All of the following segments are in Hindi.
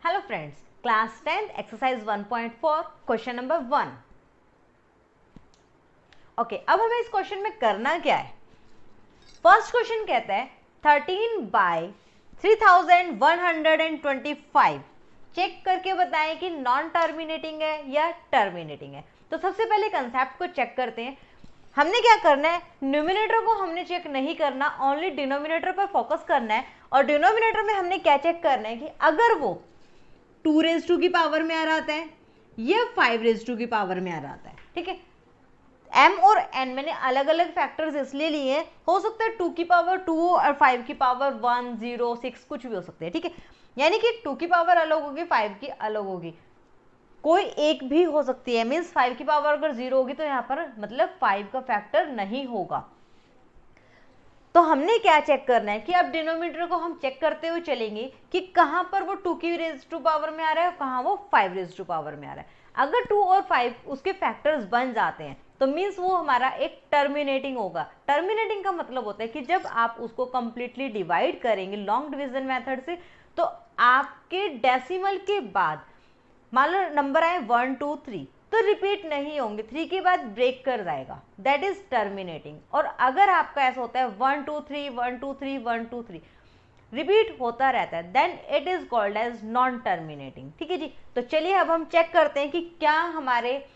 Hello friends, class 10 exercise 1.4 question number 1। Okay, अब हमें इस क्वेश्चन में करना क्या है। फर्स्ट क्वेश्चन कहता है 13/3125 चेक करके बताएं कि नॉन टर्मिनेटिंग है या टर्मिनेटिंग है। तो सबसे पहले कंसेप्ट को चेक करते हैं। हमने क्या करना है, न्यूमिनेटर को हमने चेक नहीं करना, ओनली डिनोमिनेटर पर फोकस करना है। और डिनोमिनेटर में हमने क्या चेक करना है कि अगर वो 2 की पावर में आ रहा है या 5 की पावर में आ रहा है। ठीक है, m और n मैंने अलग अलग फैक्टर्स इसलिए लिए हैं, हो सकता है 2 की पावर 2 और 5 की पावर 1, 0, 6 कुछ भी हो सकते हैं। ठीक है, यानी कि 2 की पावर अलग होगी, 5 की अलग होगी, कोई एक भी हो सकती है। मीन्स 5 की पावर अगर 0 होगी तो यहाँ पर मतलब 5 का फैक्टर नहीं होगा। तो हमने क्या चेक करना है कि अब डिनोमिनेटर को हम चेक करते हुए चलेंगे कि कहां पर वो 2 की रेज़ टू पावर में आ रहा है और कहां वो 5 रेज़ टू पावर में आ रहा है। अगर 2 और 5 उसके फैक्टर्स बन जाते हैं तो मीन्स वो हमारा एक टर्मिनेटिंग होगा। टर्मिनेटिंग का मतलब होता है कि जब आप उसको कंप्लीटली डिवाइड करेंगे लॉन्ग डिवीजन मेथड से, तो आपके डेसिमल के बाद मान लो नंबर आए 1, 2, 3 तो रिपीट नहीं होंगे, 3 के बाद ब्रेक कर जाएगा, दैट इज टर्मिनेटिंग। और अगर आपका ऐसा होता है 1, 2, 3 1, 2, 3 1, 2, 3 रिपीट होता रहता है, then it is called as non terminating. ठीक है जी, तो चलिए अब हम चेक करते हैं कि क्या हमारे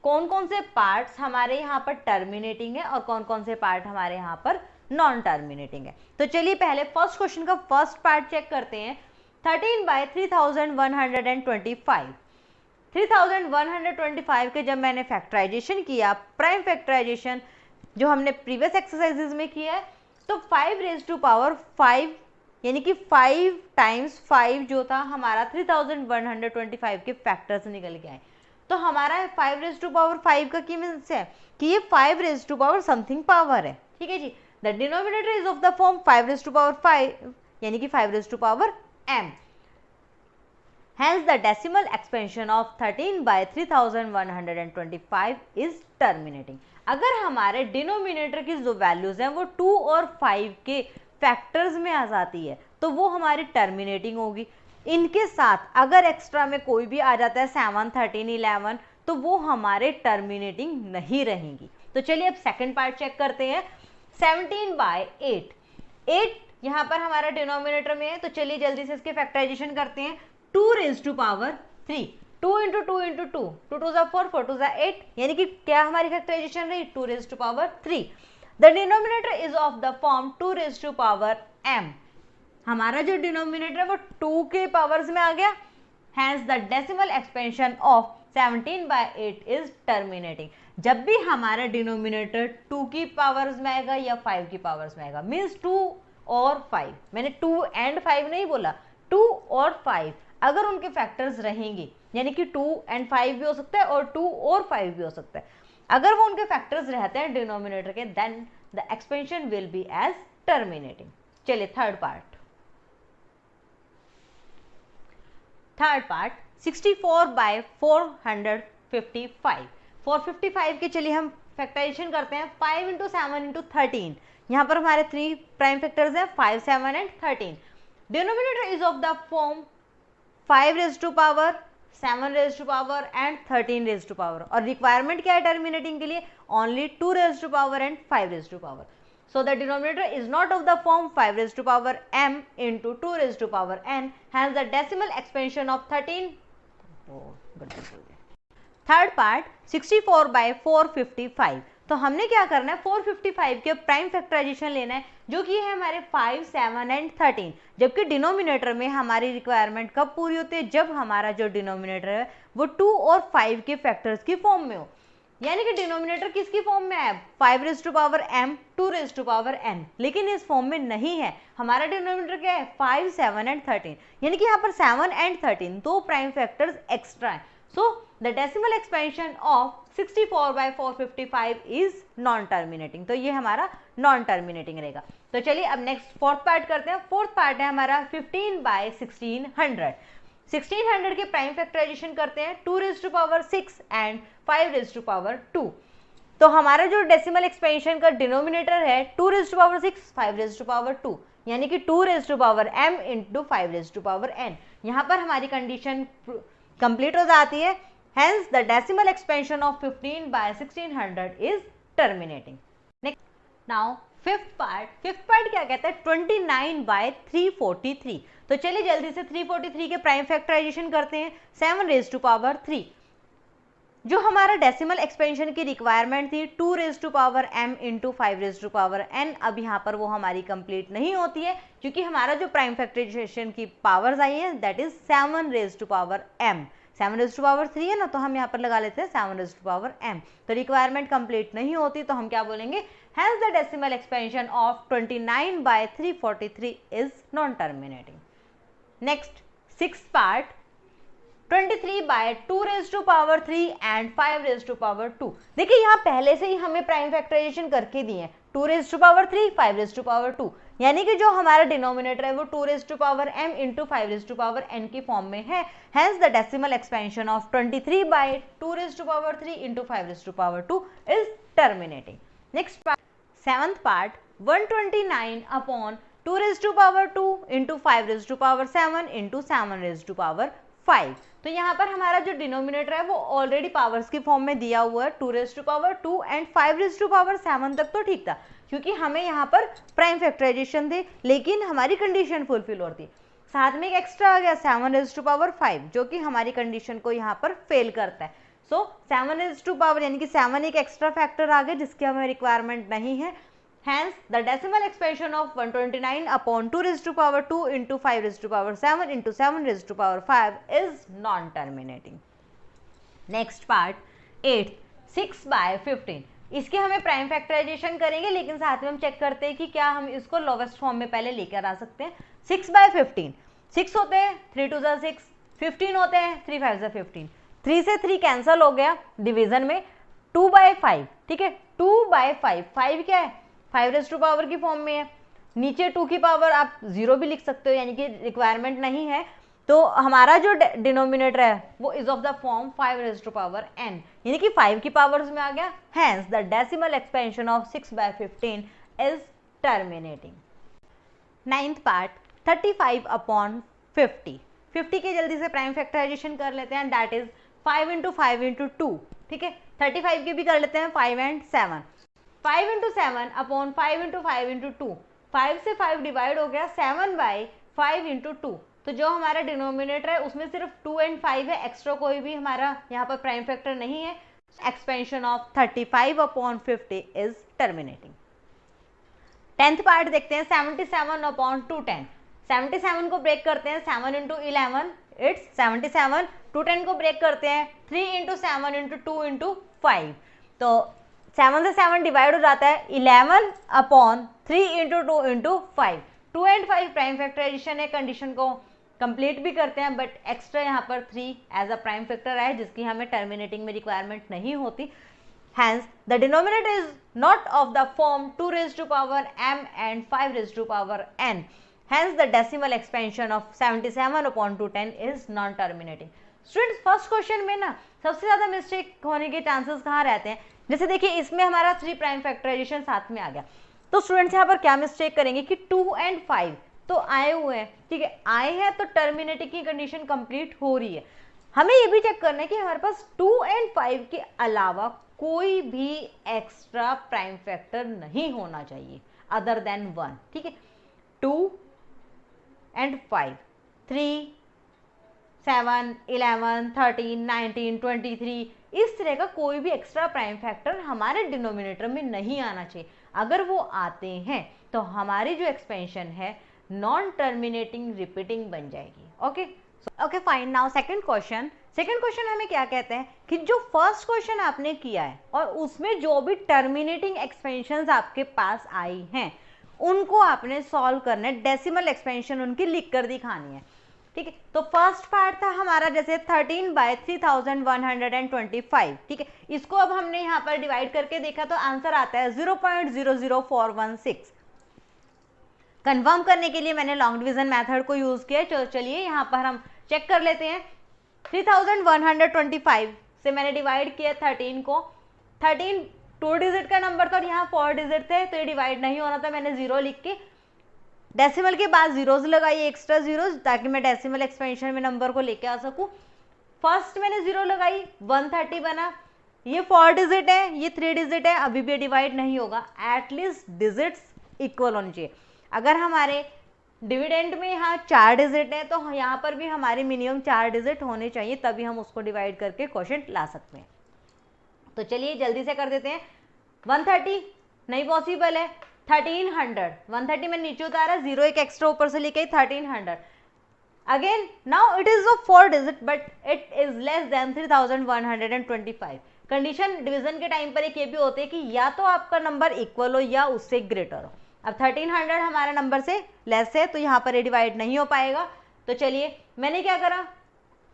कौन कौन से पार्ट्स हमारे यहाँ पर टर्मिनेटिंग है और कौन कौन से पार्ट हमारे यहाँ पर नॉन टर्मिनेटिंग है। तो चलिए पहले फर्स्ट क्वेश्चन का फर्स्ट पार्ट चेक करते हैं। 13/3125 3125 के जब मैंने फैक्टराइजेशन किया, प्राइम फैक्टराइजेशन जो हमने प्रीवियस एक्सरसाइजेज में किया है, तो 5 रेज़ टू पावर 5 यानी कि 5 टाइम्स 5 जो था हमारा 3125 के फैक्टर्स निकल के आए। तो हमारा 5 रेज़ टू पावर 5 का की मीन्स है कि ये 5 raise to power something power है। ठीक है जी, the denominator is of the form 5 raise to power 5 यानी कि 5 raise to power m। Hence, the decimal expansion of 13/3125 is terminating. अगर हमारे डिनोमिनेटर की जो वैल्यूज हैं वो 2 और 5 के फैक्टर्स में आ जाती है तो वो हमारी टर्मिनेटिंग होगी। इनके साथ अगर एक्स्ट्रा में कोई भी आ जाता है 7, 13, 11 तो वो हमारे टर्मिनेटिंग नहीं रहेंगी। तो चलिए अब सेकंड पार्ट चेक करते हैं। 17/8 यहाँ पर हमारा डिनोमिनेटर में है, तो चलिए जल्दी से इसके फैक्टराइजेशन करते हैं। 2 raise to power 3, 2 into 2 into 2, 2 2 4, 4 2 8 यानी कि क्या हमारी फैक्टराइजेशन रही 2 raise to power 3। The denominator is of the form 2 raise to power m। हमारा जो डिनोमिनेटर है वो 2 के पावर्स में आ गया। Hence the decimal expansion of 17/8 is terminating. जब भी हमारा डिनोमिनेटर 2 की पावर्स में आएगा या 5 की पावर्स में आएगा, मीन्स 2 और 5, मैंने 2 एंड 5 नहीं बोला, 2 और 5 अगर उनके फैक्टर्स रहेंगे यानी कि 2 एंड 5 भी हो सकता है और 2 और 5 भी हो सकता है, अगर वो उनके फैक्टर्स रहते हैं डिनोमिनेटर के, then the expansion will be as terminating. चलिए थर्ड पार्ट 64/455 455 के चलिए हम फैक्टराइजेशन करते हैं। 5 इंटू 7 इंटू 13, यहाँ पर हमारे 3 प्राइम फैक्टर्स हैं 5, 7 and 13। Denominator is of the form 5 raise to power 7 raise to power and 13 raise to power. और रिक्वायरमेंट क्या है टर्मिनेटिंग के लिए, only 2 raise to power and 5 raise to power. So the denominator is not of the form 5 raised to power m into 2 raised to power n. Hence the decimal expansion of 13. Third part 64/455। तो हमने क्या करना है, 455 के प्राइम फैक्टराइजेशन लेना है जो कि है हमारे 5, 7 एंड 13। जबकि डिनोमिनेटर में हमारी रिक्वायरमेंट कब पूरी होती है, जब हमारा जो डिनोमिनेटर है वो 2 और 5 के फैक्टर्स की फॉर्म में हो। यानी कि डिनोमिनेटर किसकी फॉर्म में है, 5 raise to power m 2 raise to power n, लेकिन इस फॉर्म में नहीं है। हमारा डिनोमिनेटर क्या है 5, 7 एंड 13, यानी कि यहाँ पर 7 एंड 13 दो प्राइम फैक्टर्स एक्स्ट्रा है। So the decimal expansion of 64/455 is non terminating. तो ये हमारा नॉन टर्मिनेटिंग रहेगा। तो चलिए अब नेक्स्ट फोर्थ पार्ट करते हैं। फोर्थ पार्ट है हमारा 15/1600। 1600 के प्राइम फैक्टराइजेशन करते हैं। 2 raise to power 6 and 5 raise to power 2। तो हमारा जो डेसिमल एक्सपेंशन का डिनोमिनेटर है 2 raise to power 6, 5 raise to power 2, यानी कि 2 raise to power m into 5 raise to power n। यहाँ पर हमारी कंडीशन कंप्लीट हो जाती है। Hence the decimal expansion of 15 by 1600 is terminating. Next now fifth part क्या कहता है 29 by 343। तो चलिए जल्दी से 343 के प्राइम फैक्टराइजेशन करते हैं। 7 raised to power 3, जो हमारा डेसिमल एक्सपेंशन की रिक्वायरमेंट थी 2 raised to power m into 5 raised to power n, अब यहाँ पर वो हमारी कंप्लीट नहीं होती है क्योंकि हमारा जो प्राइम फैक्टराइजेशन की पावर्स आई है that is 7 raised to power m। 7 raised to power 3 है ना, तो हम यहाँ पर लगा लेते हैं 7 raised to power m। तो रिक्वायरमेंट कंप्लीट नहीं होती तो हम क्या बोलेंगे, hence the decimal expansion of 29 by 343 is non-terminating। Next sixth part 23 by 2 raised to power 3 and 5 raised to power 2। देखिए यहाँ पहले से ही हमें प्राइम फैक्टराइजेशन करके दिए हैं 2 raised to power 3, 5 raised to power 2, यानी कि जो हमारा डिनोमिनेटर है वो 2 raised to power m into 5 raised to power n की फॉर्म में है। Hence the decimal expansion of 23 by 2 raised to power 3 into 5 raised to power 2 is terminating। Next part seventh part 129 upon 2 raised to power 2 into 5 raised to power 7 into 7 raised to power 5। तो यहाँ पर हमारा जो डिनोमिनेटर है वो ऑलरेडी पावर्स की फॉर्म में दिया हुआ है 2 raised to power 2 and 5 raised to power 7 तक तो ठीक था क्योंकि हमें यहाँ पर प्राइम फैक्टराइजेशन थे, लेकिन हमारी कंडीशन फुलफिल होती, साथ में एक एक्स्ट्रा आ गया 7 raised to power 5 जो कि हमारी कंडीशन को यहाँ पर फेल करता है। सो 7 raised to power यानी कि 7 एक एक्स्ट्रा फैक्टर आ गया जिसकी हमें रिक्वायरमेंट नहीं है। Hence the decimal expansion of 129 upon 2 raised to power 2 into 5 raised to power 7 into 7 raised to power 5 is non-terminating। Next part 8 6 by 15, इसके हमें प्राइम फैक्टराइजेशन करेंगे लेकिन साथ में हम चेक करते हैं कि क्या हम इसको लोवेस्ट फॉर्म में पहले लेकर आ सकते हैं। 6 by 15, 6 होते हैं 3 2 6, 15 होते हैं 3 5 15, 3 से 3 कैंसिल हो गया डिवीजन में 2 by 5, ठीक है 2 by 5, 5 क्या है 5 raised to power की फॉर्म में है, नीचे 2 की पावर आप 0 भी लिख सकते हो यानी कि रिक्वायरमेंट नहीं है। तो हमारा जो डिनोमिनेटर है वो is of the form 5 raised to power n यानी कि 5 की पावर्स में आ गया। Hence the decimal expansion of 6 by 15 is terminating। Ninth part 35 upon 50, 50 के जल्दी से प्राइम फैक्टराइजेशन कर लेते हैं दैट इज 5 इंटू 5 इंटू 2, ठीक है 35 के भी कर लेते हैं 5 and 7, 5 into 7 upon 5 into 5 into 2, 5 से 5 डिवाइड हो गया 7 बाई 5 इंटू 2। तो जो हमारा डिनोमिनेटर है उसमें सिर्फ 2 एंड 5 है, एक्स्ट्रा कोई भी हमारा यहाँ पर प्राइम फैक्टर नहीं है। Expansion of 35 upon 50 is terminating. 10th part देखते हैं 77 अपॉन 210, 77 को ब्रेक करते हैं 7 इंटू 11 इट्स 77, 210 को ब्रेक करते हैं 3 इंटू 7 इंटू 2 इंटू 5, तो 7 से 7 डिवाइड हो जाता है 11 upon 3 into 2 into 5, 2 and 5 prime factorisation है, कंडीशन को कंप्लीट भी करते हैं बट एक्स्ट्रा यहाँ पर 3 एज अ प्राइम फैक्टर है जिसकी हमें टर्मिनेटिंग में रिक्वायरमेंट नहीं होती। Hence the denominator is not of the form 2 raised to power m and 5 raised to power n. Hence the decimal expansion of 77 upon 210 is non-terminating। Students first question में ना सबसे ज्यादा मिस्टेक होने के चांसेस कहाँ रहते हैं, जैसे देखिए इसमें हमारा 3 प्राइम फैक्टराइजेशन साथ में आ गया, तो स्टूडेंट्स यहाँ पर क्या मिस्टेक करेंगे कि 2 एंड 5 तो आए हुए हैं, ठीक है आए हैं तो टर्मिनेटिंग की कंडीशन कंप्लीट हो रही है। हमें ये भी चेक करना है कि हमारे पास 2 एंड 5 के अलावा कोई भी एक्स्ट्रा प्राइम फैक्टर नहीं होना चाहिए अदर देन 1, ठीक है 2 एंड 5, 3 7 11 13 19 23 इस तरह का कोई भी एक्स्ट्रा प्राइम फैक्टर हमारे डिनोमिनेटर में नहीं आना चाहिए। अगर वो आते हैं तो हमारी जो एक्सपेंशन है नॉन टर्मिनेटिंग रिपीटिंग बन जाएगी। Okay fine. Now second question हमें क्या कहते हैं कि जो फर्स्ट क्वेश्चन आपने किया है और उसमें जो भी टर्मिनेटिंग एक्सपेंशंस आपके पास आई हैं उनको आपने सॉल्व करना है, डेसिमल एक्सपेंशन उनकी लिख कर दिखानी है, ठीक है। तो फर्स्ट पार्ट था हमारा जैसे 13 बाय 3125, ठीक है इसको अब हमने यहाँ पर डिवाइड करके देखा तो आंसर आता है 0.00416। कंफर्म करने के लिए मैंने लॉन्ग डिवीजन मेथड को यूज किया, तो चलिए यहाँ पर हम चेक कर लेते हैं। 3125 से मैंने डिवाइड किया 13 को, 13 2 डिजिट का नंबर था और यहाँ 4 डिजिट थे तो ये डिवाइड नहीं होना था, मैंने 0 लिख के डेसिमल के बाद जीरोज लगाइए, एक्स्ट्रा जीरोज, ताकि मैं डेसिमल एक्सपेंशन में नंबर को लेके आ सकूं। फर्स्ट मैंने जीरो लगाई, 130 बना। ये 4 डिजिट है, ये 3 डिजिट है, अभी भी डिवाइड नहीं होगा, एटलीस्ट डिजिट्स इक्वल होनी चाहिए। अगर हमारे डिविडेंड में यहाँ 4 डिजिट है तो यहाँ पर भी हमारे मिनिमम 4 डिजिट होने चाहिए, तभी हम उसको डिवाइड करके क्वोशिएंट ला सकते हैं। तो चलिए जल्दी से कर देते हैं। 130 नहीं पॉसिबल है, 1300, 130 में नीचे उतारा, जीरो एक एक्स्ट्रा ऊपर से लेके 1300। Again now it is of 4 digit but it is less than 3125। Condition division के टाइम पर एक ये भी होती है कि या तो आपका नंबर इक्वल हो या उससे ग्रेटर हो। अब 1300 हमारा नंबर से लेस है तो यहाँ पर ये डिवाइड नहीं हो पाएगा। तो चलिए मैंने क्या करा,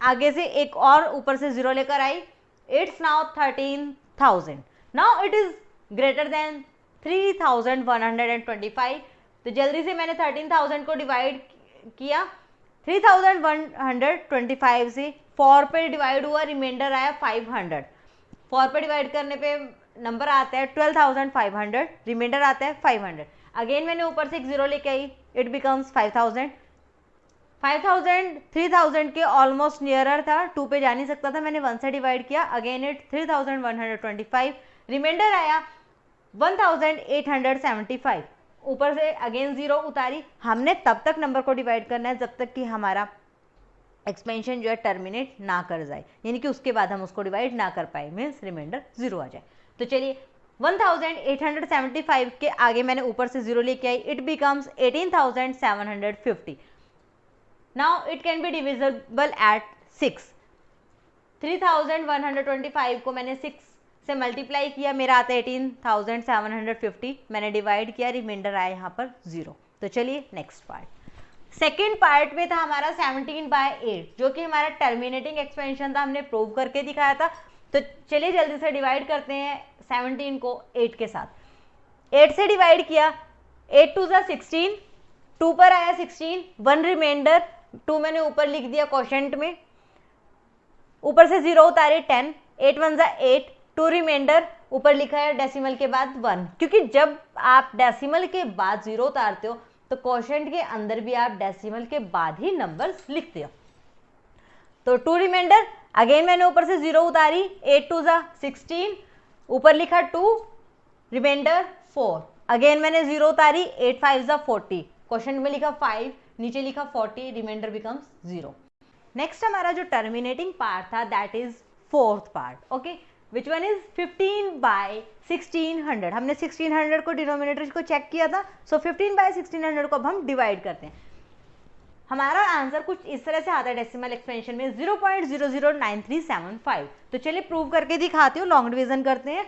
आगे से एक और ऊपर से जीरो लेकर आई, it's now 13,000। Now it is greater than 3125। तो जल्दी से मैंने 13,000 को डिवाइड किया, 3125 से 4 पे डिवाइड हुआ, रिमाइंडर आया 500। 4 पे डिवाइड करने पे नंबर आता है 12,500, रिमाइंडर आता है 500। अगेन मैंने ऊपर से एक जीरो लेके आई, इट बिकम्स 5,000। 5,000 3,000 के ऑलमोस्ट नियरर था, 2 पे जा नहीं सकता था, मैंने 1 से डिवाइड किया, अगेन इट 3,125, रिमाइंडर आया 1,875। ऊपर से अगेन जीरो उतारी। हमने तब तक नंबर को डिवाइड करना है जब तक कि हमारा एक्सपेंशन जो है टर्मिनेट ना कर जाए, यानी कि उसके बाद हम उसको डिवाइड ना कर पाए, मीन्स रिमाइंडर जीरो आ जाए। तो चलिए 1,875 के आगे मैंने ऊपर से जीरो लेके आई, it becomes 18,750। Now it can be divisible at 6। 3,125 को मैंने 6 से मल्टीप्लाई किया, मेरा आता है 18,750, मैंने डिवाइड किया, रिमाइंडर आया यहाँ पर जीरो। तो चलिए नेक्स्ट पार्ट। सेकेंड पार्ट में था हमारा 17/8, जो कि हमारा टर्मिनेटिंग एक्सपेंशन था, हमने प्रूव करके दिखाया था। तो चलिए जल्दी से डिवाइड करते हैं 17 को 8 के साथ। 8 से डिवाइड किया, 8 2 16, 2 पर आया 16, 1 रिमाइंडर, 2 मैंने ऊपर लिख दिया क्वोशिएंट में, ऊपर से जीरो उतारे 10, 8 1 8, 2 रिमाइंडर, ऊपर लिखा है डेसिमल के बाद 1, क्योंकि जब आप डेसिमल के बाद जीरो उतारते हो तो क्वोशिएंट के अंदर भी आप डेसिमल के बाद ही नंबर्स लिखते हो। तो 2 रिमाइंडर, अगेन मैंने ऊपर से जीरो उतारी, 8 2 16, ऊपर लिखा 2, रिमाइंडर 4, अगेन मैंने जीरो उतारी, 8 5 40, क्वोशिएंट में लिखा 5, नीचे लिखा 40, रिमाइंडर बिकम्स 0। नेक्स्ट हमारा जो टर्मिनेटिंग पार्ट था that is fourth part, okay, which one is 15/1600। हमने 1600 को डिनोमिनेटर को चेक किया था, सो 15/1600 को अब हम डिवाइड करते हैं। हमारा आंसर कुछ इस तरह से आता है डेसिमल एक्सपेंशन में 0.009375। तो चलिए प्रूव करके दिखाती हूँ, लॉन्ग डिवीजन करते हैं।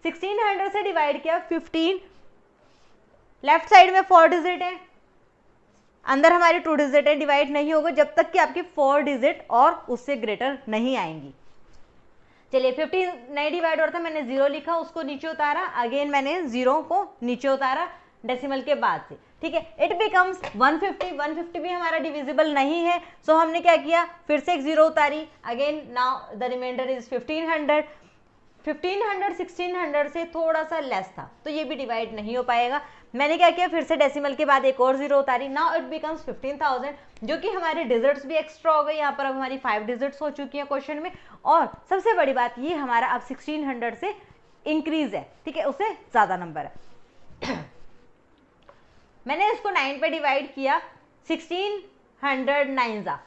1600 से डिवाइड किया 15, लेफ्ट साइड में 4 डिजिट है, अंदर हमारी 2 डिजिट है, डिवाइड नहीं होगा जब तक कि आपकी 4 डिजिट और उससे ग्रेटर नहीं आएंगी। चलिए 15 नहीं डिवाइड हो रहा था, मैंने जीरो लिखा, उसको नीचे उतारा, अगेन मैंने जीरो को नीचे उतारा डेसिमल के बाद से, ठीक है। इट बिकम्स 150, 150 भी हमारा डिविजिबल नहीं है, सो हमने क्या किया, फिर से एक जीरो उतारी, again now the reminder is 1500। 1500 1600 से थोड़ा सा लेस था, तो ये भी डिवाइड नहीं हो पाएगा। मैंने क्या किया, फिर से डेसिमल के बाद एक और जीरो उतारी, नाउ इट बिकम्स 15,000, जो कि हमारे डिजिट्स भी एक्स्ट्रा हो गए, यहाँ पर अब हमारी 5 डिजिट्स हो चुकी हैं क्वेश्चन में। और सबसे बड़ी बात ये हमारा अब 1600 से इंक्रीज है, ठीक है, उससे ज्यादा नंबर है। मैंने इसको 9 पे डिवाइड किया, 1600 9 जा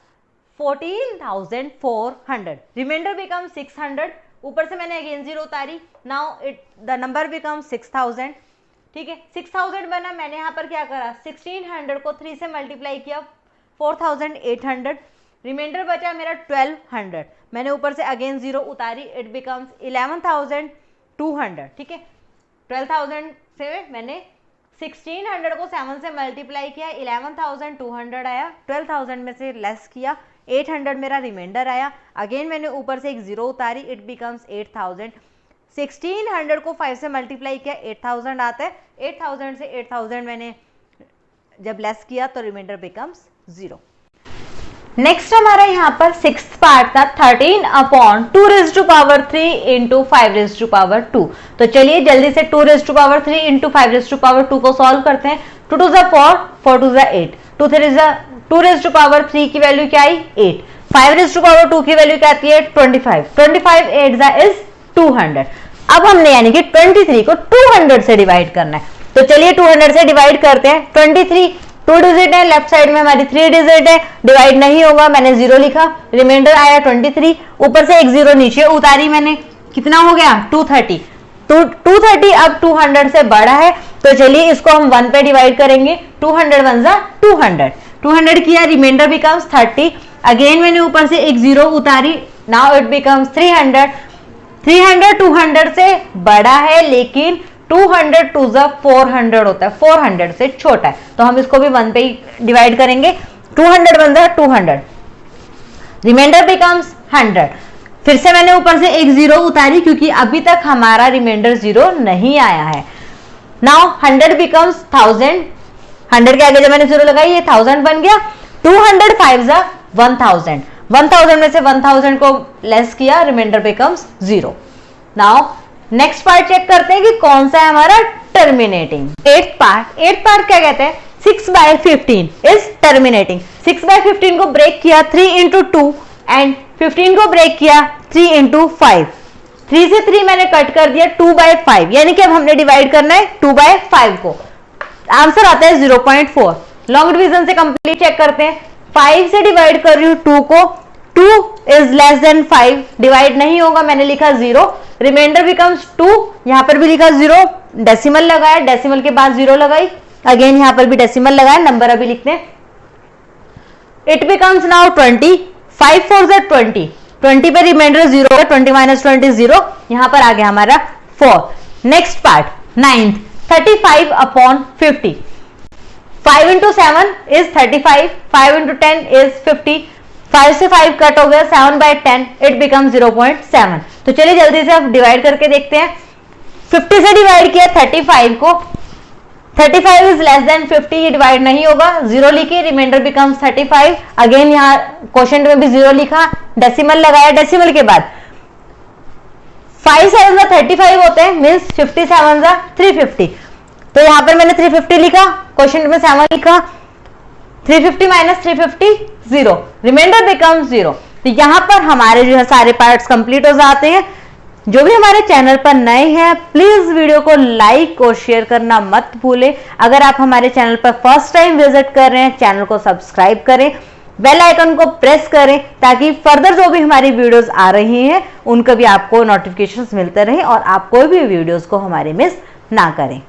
14,400, रिमाइंडर बिकम 600, ऊपर से मैंने अगेन जीरो उतारी, now it the number become 6000, ठीक है। 6000 बना, मैंने यहाँ पर क्या करा, 1600 को 3 से मल्टीप्लाई किया, 4800, रिमाइंडर बचा मेरा 1200, मैंने ऊपर से अगेन जीरो उतारी, इट बिकम्स 11,200, ठीक है। 12,000 से मैंने 1600 को 7 से मल्टीप्लाई किया, 11,200 आया, 12,000 में से लेस किया, 800 मेरा रिमाइंडर आया, अगेन मैंने ऊपर से एक जीरो उतारी, इट बिकम्स 8,000। 1600 को 5 से मल्टीप्लाई किया, 8,000 आता है, 8,000 से 8,000 मैंने जब लेस किया तो रिमाइंडर बिकम्स 0। नेक्स्ट हमारा यहाँ पर सिक्स्थ पार्ट था 13/2⁵ इंटू 5⁵2। तो चलिए जल्दी से 2⁵3 इंटू 5⁵2 को सॉल्व करते हैं। 2 2 जा 4, 4 2 जा 8, 2 3 जा 2 रेज टू पावर 3 की वैल्यू क्या आई 8, 5 रेज टू पावर 2 की वैल्यू क्या आती है 25, 25 8 जा इज 200। अब हमने यानी कि 23 को 200 से डिवाइड करना है, तो चलिए 200 से डिवाइड करते हैं। 23 2 डिजिट है, लेफ्ट साइड में हमारी 3 डिजिट है, डिवाइड नहीं होगा, मैंने 0 लिखा, रिमाइंडर आया 23, ऊपर से एक 0 नीचे उतारी मैंने, कितना हो गया 230। तो 230 अब 200 से बड़ा है, तो चलिए इसको हम 1 पे डिवाइड करेंगे, 200 1 जा 200, 200 किया, रिमाइंडर बिकम्स 30, अगेन मैंने ऊपर से एक 0 उतारी, नाउ इट बिकम्स 300, 300 200 से बड़ा है, लेकिन 200 2 जा 400 होता है, 400 से छोटा है, तो हम इसको भी 1 पे डिवाइड करेंगे, 200 1 जा 200, रिमाइंडर बिकम्स 100, फिर से मैंने ऊपर से एक 0 उतारी क्योंकि अभी तक हमारा रिमाइंडर 0 नहीं आया है। नाउ 100 बिकम्स 1000, 100 के आगे जब मैंने 0 लगाई ये 1000 बन गया, 200 5 जा 1000, 1000 में से 1000 को लेस किया, reminder becomes 0। Now next part check करते हैं कि कौन सा है हमारा टर्मिनेटिंग। 8th पार्ट क्या कहते हैं 6/15 इज टर्मिनेटिंग। 6/15 को ब्रेक किया 3 into 2 एंड 15 को ब्रेक किया 3 into 5, 3 से 3 मैंने कट कर दिया 2/5, यानी कि अब हमने डिवाइड करना है 2/5 को, आंसर आता है 0.4। लॉन्ग डिवीजन से कंप्लीट चेक करते हैं, 5 से डिवाइड कर रही हूं 2 को, 2 इज लेस देन 5, डिवाइड नहीं होगा, मैंने लिखा 0, रिमाइंडर बिकम्स 2, यहां पर भी लिखा 0, डेसिमल लगाया, डेसिमल के बाद 0 लगाई, अगेन यहां पर भी डेसिमल लगाया, नंबर अभी लिखते हैं, इट बिकम्स नाउ 20, 5 4 जा 20, 20 पे रिमाइंडर 0 है, 20 माइनस 20 0, यहां पर आ गया हमारा 4। Next part 9th 35/50, 5 into 7 is 35, 5 into 10 is 50, 5 से 5 कट हो गया, 7/10 इट बिकम 0.7। तो चलिए जल्दी से अब डिवाइड करके देखते हैं, 50 से डिवाइड किया 35 को, 35 इज लेस देन 50, ये डिवाइड नहीं होगा, 0 लिखी, रिमाइंडर बिकम्स 35, अगेन यहाँ क्वोशंट में भी 0 लिखा, डेसिमल लगाया, डेसिमल के बाद 5 7 जा 35 होते हैं, मीन्स 57 जा 350, तो यहां पर मैंने 350 लिखा, क्वोशंट में 7 लिखा, 350 माइनस 350 0, रिमाइंडर बिकम्स 0। तो यहां पर हमारे जो है सारे पार्ट्स कंप्लीट हो जाते हैं। जो भी हमारे चैनल पर नए हैं प्लीज वीडियो को लाइक और शेयर करना मत भूलें। अगर आप हमारे चैनल पर फर्स्ट टाइम विजिट कर रहे हैं चैनल को सब्सक्राइब करें, बेल आइकन को प्रेस करें ताकि फर्दर जो भी हमारी वीडियोस आ रही हैं उनका भी आपको नोटिफिकेशंस मिलते रहें और आप कोई भी वीडियोस को हमारे मिस ना करें।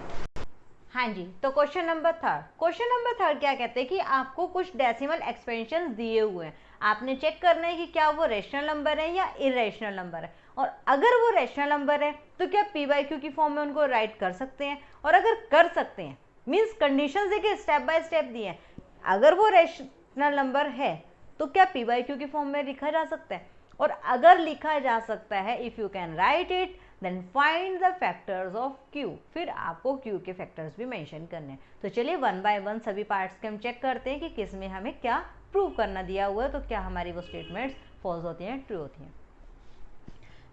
हाँ जी, तो क्वेश्चन नंबर थर्ड क्या कहते हैं कि आपको कुछ डेसिमल एक्सपेंशन दिए हुए हैं, आपने चेक करना है कि क्या वो रेशनल नंबर है या इरेशनल नंबर है, और अगर वो रेशनल नंबर है तो क्या पी बाई क्यू की फॉर्म में उनको राइट कर सकते हैं, और अगर कर सकते हैं मीन्स कंडीशंस देखिए स्टेप बाय स्टेप दिए हैं, अगर वो रेशनल नंबर है तो क्या पी बाई क्यू की फॉर्म में लिखा जा सकता है, और अगर लिखा जा सकता है if you can write it then find the factors of q, फिर आपको क्यू के फैक्टर्स भी मेंशन करने हैं। तो चलिए वन बाय वन सभी पार्ट्स के हम चेक करते हैं कि किस में हमें क्या प्रूव करना दिया हुआ है, तो क्या हमारी वो स्टेटमेंट्स फॉल्स होती हैं ट्रू होती हैं।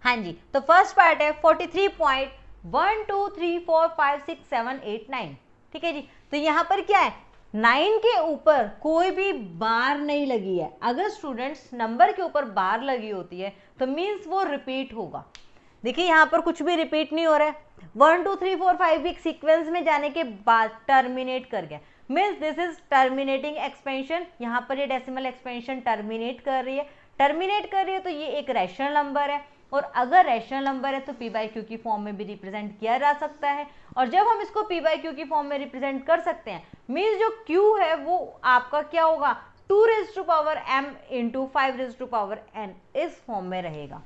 हाँ जी, तो फर्स्ट पार्ट है 43.1 2 3 4 5 6 7 8 9, ठीक है जी। तो यहाँ पर क्या है 9 के ऊपर कोई भी बार नहीं लगी है, अगर स्टूडेंट्स नंबर के ऊपर बार लगी होती है तो मीन्स वो रिपीट होगा। देखिए यहाँ पर कुछ भी रिपीट नहीं हो रहा है, 1 2 3 4 5 एक सीक्वेंस में जाने के बाद टर्मिनेट कर गया, means this is terminating expansion. यहाँ पर ये डेसिमल एक्सपेंशन टर्मिनेट कर रही है तो ये एक रैशनल नंबर है, और अगर रैशनल नंबर है तो पी बाई क्यू की फॉर्म में भी रिप्रेजेंट किया जा सकता है, और जब हम इसको पी बाई क्यू की फॉर्म में रिप्रेजेंट कर सकते हैं मीन्स जो क्यू है वो आपका क्या होगा 2 raise to power m into 5 raise to power n इस फॉर्म में रहेगा,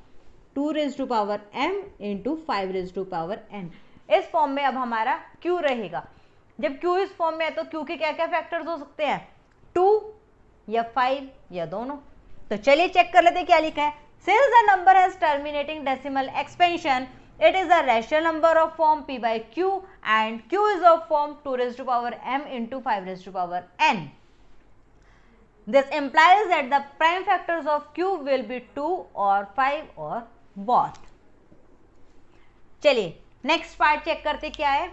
2 raise to power m into 5 raise to power n इस फॉर्म में अब हमारा q रहेगा। जब q इस फॉर्म में है तो q के क्या क्या फैक्टर्स हो सकते हैं 2 या 5 या दोनों। तो चलिए चेक कर लेते हैं क्या लिखा है। Since the number has terminating decimal expansion, it is a rational number of form p by q and q is of form 2 raised to power m into 5 raised to power n. This implies that the prime factors of q will be 2 or 5 or both. चलिए नेक्स्ट पार्ट चेक करते क्या है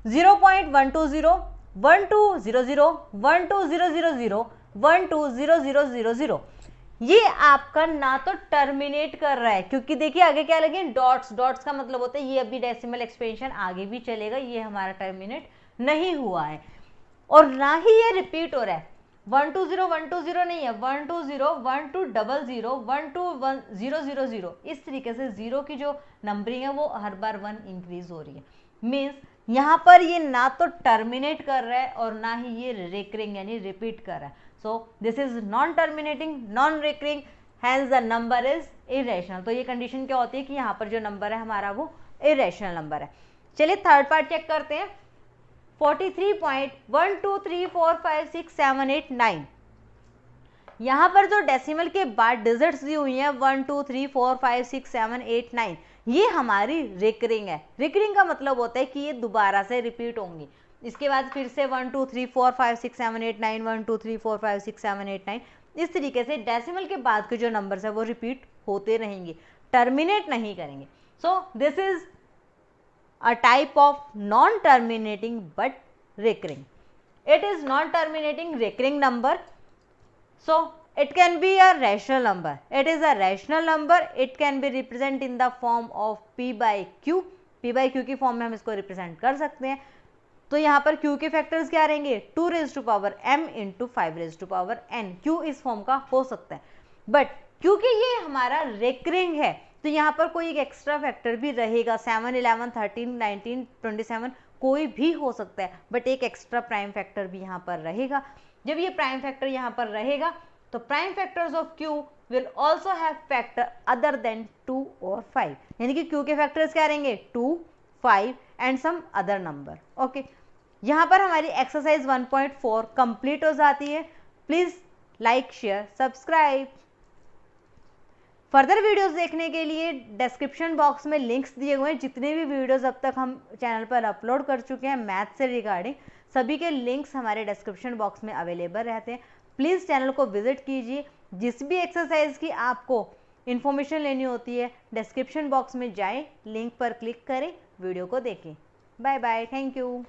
0.120 1200 12000 12000। ये आपका ना तो टर्मिनेट कर रहा है, क्योंकि देखिए आगे क्या लगे डॉट्स, डॉट्स का मतलब होता है ये अभी डेसिमल एक्सपेंशन आगे भी चलेगा, ये हमारा टर्मिनेट नहीं हुआ है, और ना ही ये रिपीट हो रहा है। 120 120 नहीं है, 120 1200 121 इस तरीके से जीरो की जो नंबरिंग है वो हर बार 1 इंक्रीज हो रही है। मीन्स यहाँ पर ये ना तो टर्मिनेट कर रहा है और ना ही ये रिकरिंग यानी रिपीट कर रहा है। So this is non terminating, non recurring, hence the number is irrational. तो ये कंडीशन क्या होती है कि यहाँ पर जो नंबर है हमारा वो इरेशनल नंबर है। चलिए थर्ड पार्ट चेक करते हैं। 43.123456789, यहाँ पर जो डेसिमल के बाद डिजिट्स दी हुई हैं 1 2 3 4 5 6 7 8 9, ये हमारी रिकरिंग है। रिकरिंग का मतलब होता है कि ये दोबारा से रिपीट होंगी। इसके बाद फिर से 1 2 3 4 5 6 7 8 9 1 2 3 4 5 6 7 8 9 इस तरीके से डेसिमल के बाद के जो नंबर्स है वो रिपीट होते रहेंगे, टर्मिनेट नहीं करेंगे। सो this is a type of non-terminating but recurring. It is non-terminating recurring number, so it can be a rational number. It is a rational number. It can be represented in the form of p by q. p by q की फॉर्म में हम इसको रिप्रेजेंट कर सकते हैं। तो यहाँ पर q के फैक्टर्स क्या रहेंगे 2 raised to power m into 5 raised to power n। q इस फॉर्म का हो सकता है, बट क्योंकि ये हमारा रेकरिंग है तो यहाँ पर कोई एक एक्स्ट्रा फैक्टर भी रहेगा। 7 11 13 19 27 कोई भी हो सकता है, बट एक एक्स्ट्रा प्राइम फैक्टर भी यहाँ पर रहेगा। जब ये प्राइम फैक्टर यहाँ पर रहेगा तो prime factors of q will also have factor other than 2 और 5, यानी कि q के फैक्टर्स क्या रहेंगे 2 5 and some other number. Okay, यहाँ पर हमारी एक्सरसाइज 1.4 कंप्लीट हो जाती है। Please like share subscribe. Further videos देखने के लिए डिस्क्रिप्शन बॉक्स में लिंक्स दिए हुए हैं। जितने भी वीडियोस अब तक हम चैनल पर अपलोड कर चुके हैं मैथ से रिगार्डिंग, सभी के लिंक्स हमारे डिस्क्रिप्शन बॉक्स में अवेलेबल रहते हैं। प्लीज़ चैनल को विजिट कीजिए। जिस भी एक्सरसाइज की आपको इन्फॉर्मेशन लेनी होती है डिस्क्रिप्शन बॉक्स में जाएं, लिंक पर क्लिक करें, वीडियो को देखें। Bye bye, thank you.